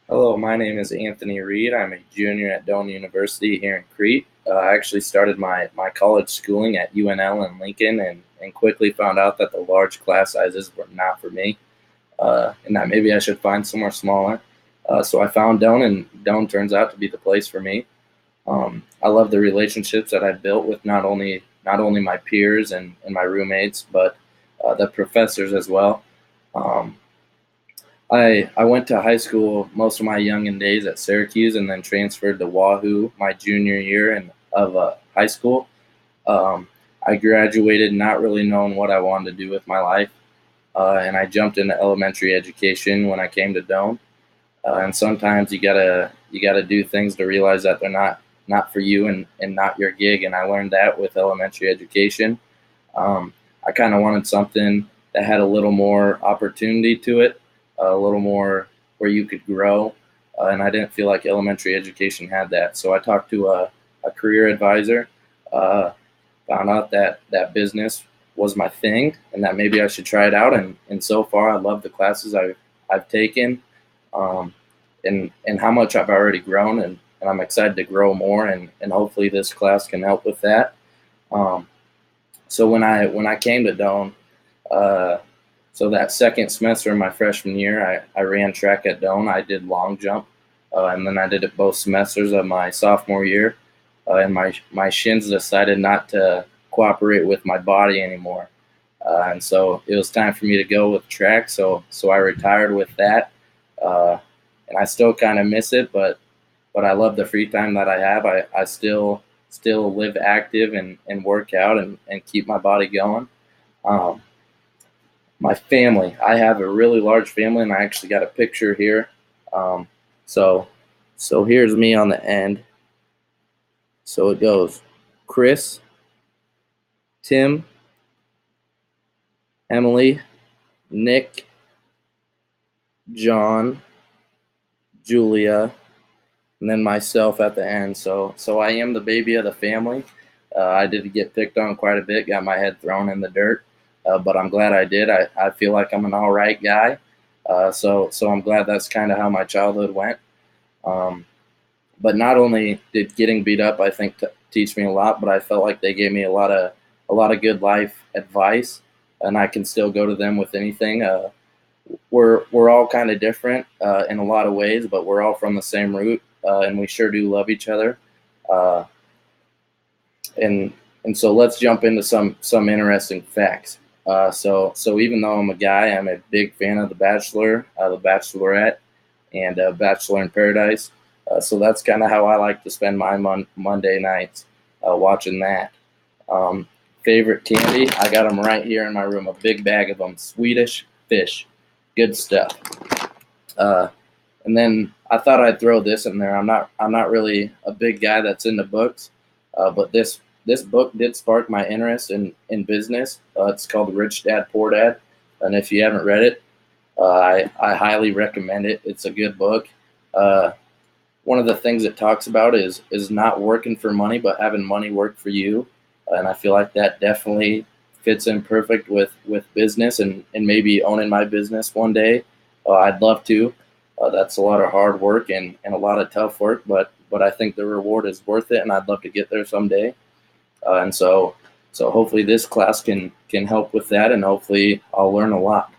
Hello, my name is Anthony Reed. I'm a junior at Doane University here in Crete. I actually started my college schooling at UNL in Lincoln and quickly found out that the large class sizes were not for me and that maybe I should find somewhere smaller. So I found Doane, and Doane turns out to be the place for me. I love the relationships that I've built with not only my peers and my roommates, but the professors as well. Um, I went to high school most of my youngin' days at Syracuse and then transferred to Wahoo my junior year of high school. Um, I graduated not really knowing what I wanted to do with my life, and I jumped into elementary education when I came to Doane. And sometimes you gotta do things to realize that they're not for you and not your gig. And I learned that with elementary education. I kind of wanted something that had a little more opportunity to it, a little more where you could grow, and I didn't feel like elementary education had that. So I talked to a career advisor, uh, found out that business was my thing, and that maybe I should try it out. And so far, I love the classes I've taken, um, and how much I've already grown, and I'm excited to grow more, and hopefully this class can help with that. Um, so when I came to Doane, uh, so that second semester of my freshman year, I ran track at Doane. I did long jump, and then I did it both semesters of my sophomore year. And my shins decided not to cooperate with my body anymore, and so it was time for me to go with track. So I retired with that, uh, and I still kind of miss it, but I love the free time that I have. I still live active and work out and keep my body going. Um, my family. I have a really large family, and I actually got a picture here. Um, so, so here's me on the end. So it goes: Chris, Tim, Emily, Nick, John, Julia, and then myself at the end. So I am the baby of the family. I did get picked on quite a bit, got my head thrown in the dirt, but I'm glad I did. I feel like I'm an all right guy. So I'm glad that's kind of how my childhood went. Um, but not only did getting beat up, I think, teach me a lot, but I felt like they gave me a lot of good life advice, and I can still go to them with anything. We're all kind of different in a lot of ways, but we're all from the same root, and we sure do love each other. Uh, and so let's jump into some interesting facts. So even though I'm a guy, I'm a big fan of The Bachelor, The Bachelorette, and Bachelor in Paradise. So that's kind of how I like to spend my Monday nights, watching that. Um, Favorite candy? I got them right here in my room. A big bag of them. Swedish fish, good stuff. Uh, and then I thought I'd throw this in there. I'm not really a big guy that's into books, but this book did spark my interest in business. It's called Rich Dad Poor Dad, and if you haven't read it, I highly recommend it. It's a good book. Uh, One of the things it talks about is not working for money, but having money work for you, and I feel like that definitely fits in perfect with business and maybe owning my business one day. I'd love to. That's a lot of hard work and a lot of tough work, but I think the reward is worth it, and I'd love to get there someday. And so hopefully this class can help with that, and hopefully I'll learn a lot.